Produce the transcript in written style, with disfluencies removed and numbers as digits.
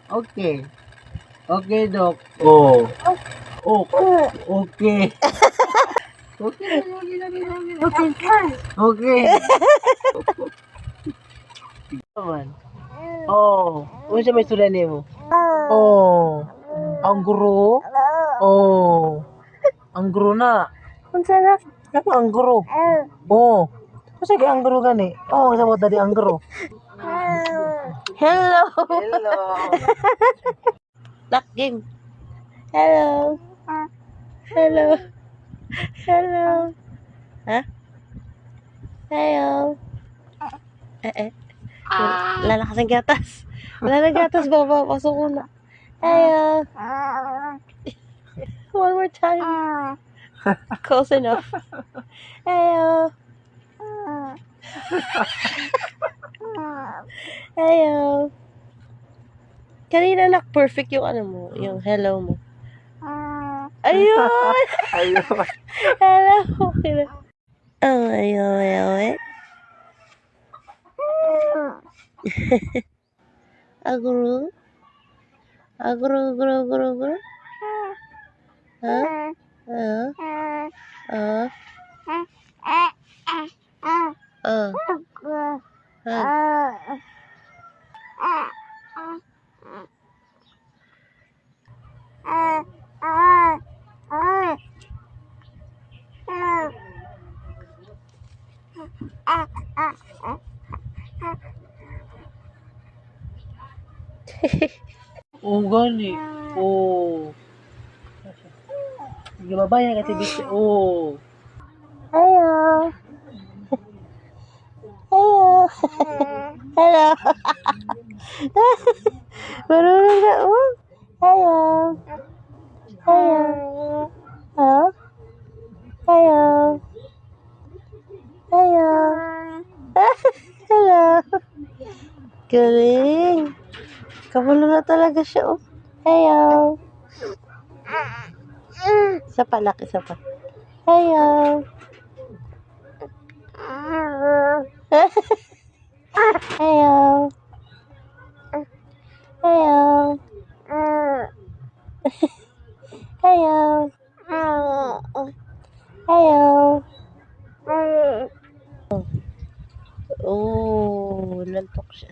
Okay. Okay, Dok. Oh. Oh. Okay. Okay. Okay. Naman. Oh. Ano siya may sulan mo? Oh. Ang guro? Oh. Ang guro na. Unsa na? Ano ang guro? Oh. Kasi ang guro gani. Oh, sa mo tadi ang guro. Hello. Hello. Lock game. Hello. Hello. Hello. Ha? Hello. Lalakas ang gatas. Lalakas gatas, baba. Pasok ko na. Hello. One more time. Close enough. Hello. Hello. Kanina perfect yung ano mo, yung hello mo. Ayun! Ayun. Hello. Oh, ayun. Agro. Agro. Huh? Oh, gani. Oh. Sige, babayan kasi bitch. Oh. Hello. Hello. Marunong na, oh. Hello. Huh? Hello. Hello. Galing. Kamulo na talaga siya, oh. Hello. Isa pa. Hello. Hello. Hello. Oh, nantok siya.